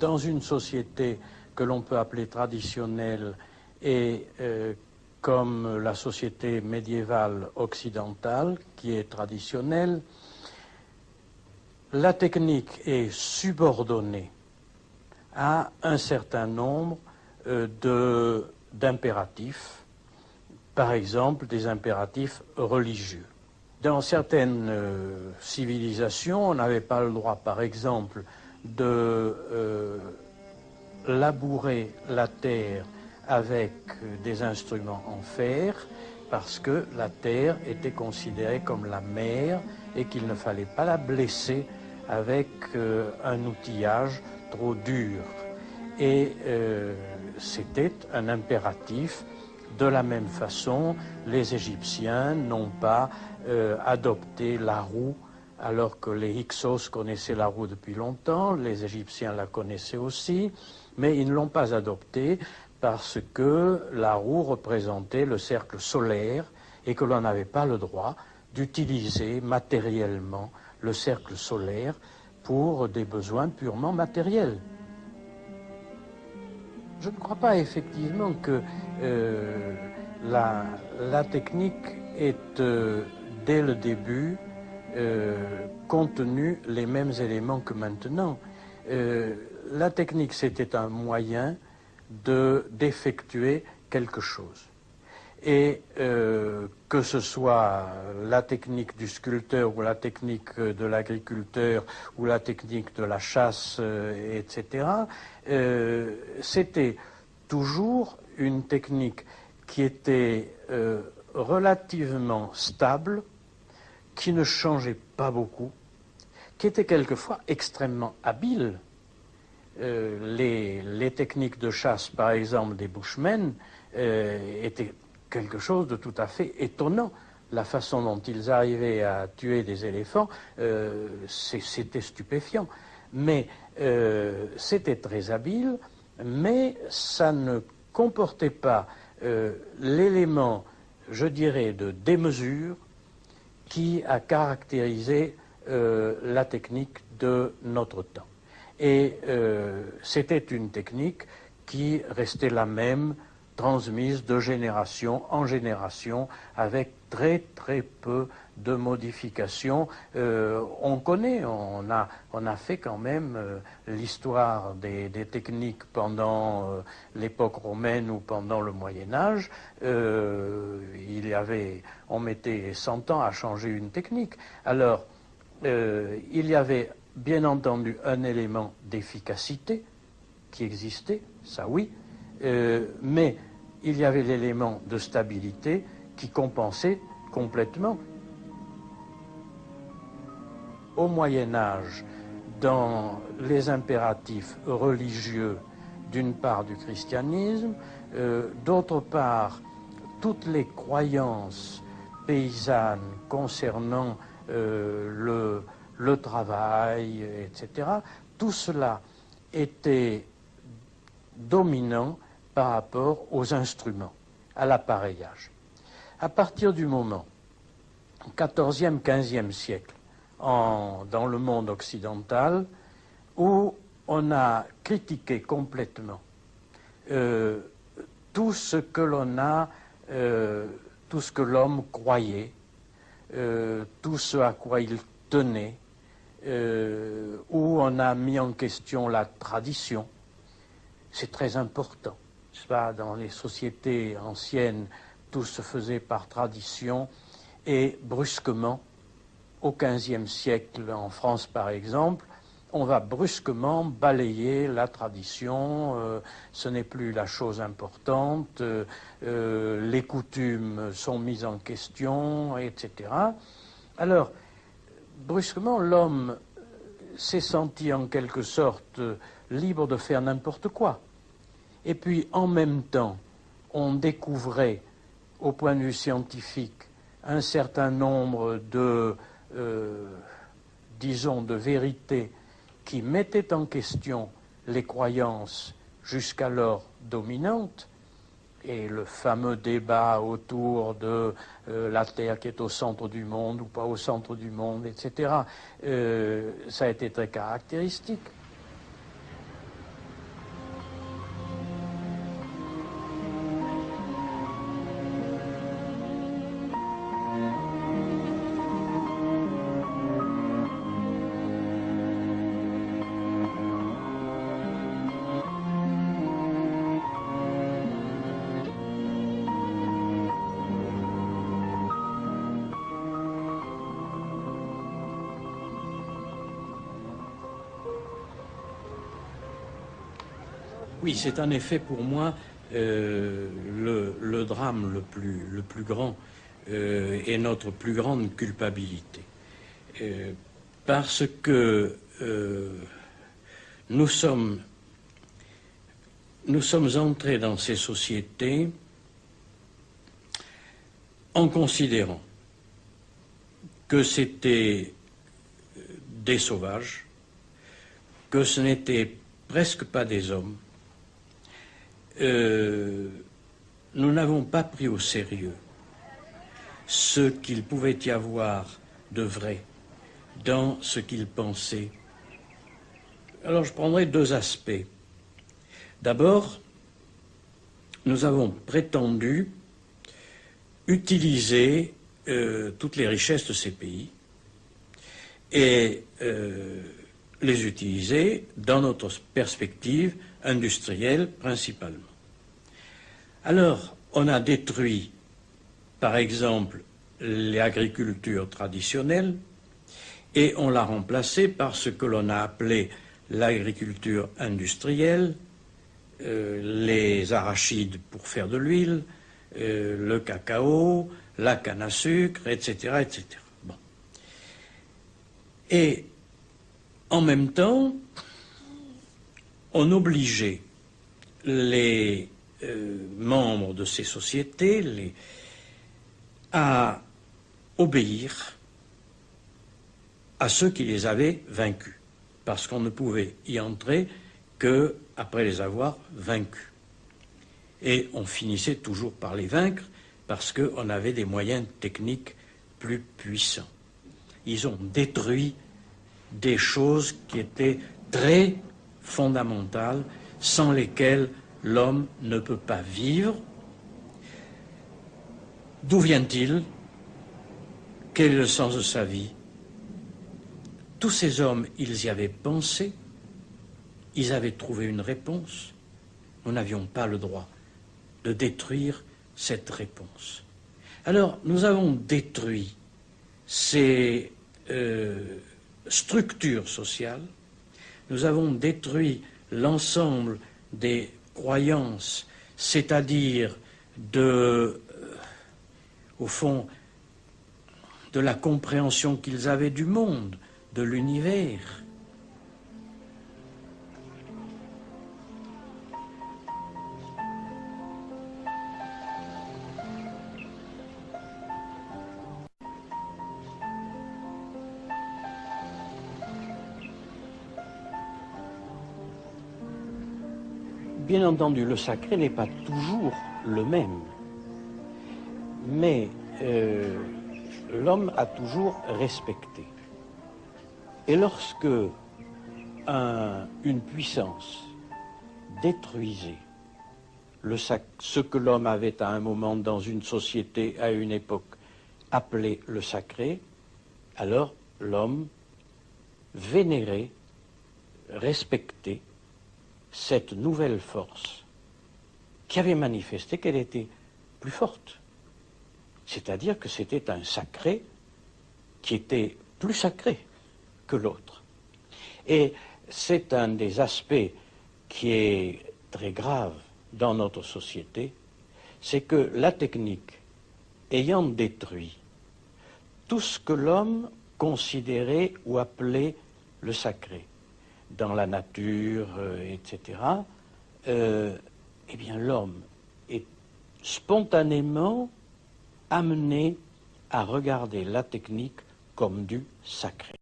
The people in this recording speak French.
dans une société que l'on peut appeler traditionnelle et comme la société médiévale occidentale, qui est traditionnelle, la technique est subordonnée à un certain nombre d'impératifs, par exemple des impératifs religieux. Dans certaines civilisations, on n'avait pas le droit, par exemple, de labourer la terre avec des instruments en fer, parce que la terre était considérée comme la mère et qu'il ne fallait pas la blesser avec un outillage trop dur. Et c'était un impératif. De la même façon, les Égyptiens n'ont pas adopté la roue, alors que les Hyksos connaissaient la roue depuis longtemps, les Égyptiens la connaissaient aussi, mais ils ne l'ont pas adoptée parce que la roue représentait le cercle solaire et que l'on n'avait pas le droit d'utiliser matériellement le cercle solaire pour des besoins purement matériels. Je ne crois pas effectivement que la technique ait, dès le début, contenu les mêmes éléments que maintenant. La technique, c'était un moyen d'effectuer quelque chose. Et que ce soit la technique du sculpteur ou la technique de l'agriculteur ou la technique de la chasse, etc., c'était toujours une technique qui était relativement stable, qui ne changeait pas beaucoup, qui était quelquefois extrêmement habile. Les techniques de chasse, par exemple, des Bushmen, étaient quelque chose de tout à fait étonnant. La façon dont ils arrivaient à tuer des éléphants, c'était stupéfiant. Mais c'était très habile, mais ça ne comportait pas l'élément, je dirais, de démesure qui a caractérisé la technique de notre temps. Et c'était une technique qui restait la même, transmise de génération en génération, avec très très peu de modifications. On connaît, on a fait quand même l'histoire des techniques pendant l'époque romaine ou pendant le Moyen-Âge. On mettait 100 ans à changer une technique. Alors, il y avait bien entendu un élément d'efficacité qui existait, ça oui, mais il y avait l'élément de stabilité qui compensait complètement. Au Moyen-Âge, dans les impératifs religieux, d'une part du christianisme, d'autre part, toutes les croyances paysannes concernant le travail, etc., tout cela était dominant par rapport aux instruments, à l'appareillage. À partir du moment, au XIVe, XVe siècle, dans le monde occidental, où on a critiqué complètement tout ce que l'homme croyait, tout ce à quoi il tenait, où on a mis en question la tradition. C'est très important. C'est pas, dans les sociétés anciennes, tout se faisait par tradition, et brusquement, au XVe siècle, en France par exemple, on va brusquement balayer la tradition, ce n'est plus la chose importante, les coutumes sont mises en question, etc. Alors, brusquement, l'homme s'est senti en quelque sorte libre de faire n'importe quoi. Et puis, en même temps, on découvrait, au point de vue scientifique, un certain nombre de, disons, de vérités qui mettaient en question les croyances jusqu'alors dominantes, et le fameux débat autour de la Terre qui est au centre du monde ou pas au centre du monde, etc., ça a été très caractéristique. Oui, c'est en effet pour moi le drame le plus grand et notre plus grande culpabilité. Parce que nous sommes entrés dans ces sociétés en considérant que c'était des sauvages, que ce n'était presque pas des hommes. Nous n'avons pas pris au sérieux ce qu'il pouvait y avoir de vrai dans ce qu'ils pensaient. Alors je prendrai deux aspects. D'abord, nous avons prétendu utiliser toutes les richesses de ces pays et les utiliser dans notre perspective industrielle principalement. Alors, on a détruit, par exemple, l'agriculture traditionnelle et on l'a remplacée par ce que l'on a appelé l'agriculture industrielle, les arachides pour faire de l'huile, le cacao, la canne à sucre, etc., etc. Bon. Et en même temps, on obligeait les membres de ces sociétés à obéir à ceux qui les avaient vaincus, parce qu'on ne pouvait y entrer qu'après les avoir vaincus. Et on finissait toujours par les vaincre parce qu'on avait des moyens techniques plus puissants. Ils ont détruit des choses qui étaient très fondamentales, sans lesquelles l'homme ne peut pas vivre. D'où vient-il? Quel est le sens de sa vie? Tous ces hommes, ils y avaient pensé, ils avaient trouvé une réponse. Nous n'avions pas le droit de détruire cette réponse. Alors, nous avons détruit ces structures sociales, nous avons détruit l'ensemble des croyances, c'est-à-dire au fond, de la compréhension qu'ils avaient du monde, de l'univers. Bien entendu, le sacré n'est pas toujours le même, mais l'homme a toujours respecté. Et lorsque une puissance détruisait ce que l'homme avait à un moment dans une société, à une époque, appelé le sacré, alors l'homme vénérait, respectait cette nouvelle force qui avait manifesté qu'elle était plus forte. C'est-à-dire que c'était un sacré qui était plus sacré que l'autre. Et c'est un des aspects qui est très grave dans notre société, c'est que la technique, ayant détruit tout ce que l'homme considérait ou appelait le sacré, dans la nature, etc., eh bien l'homme est spontanément amené à regarder la technique comme du sacré.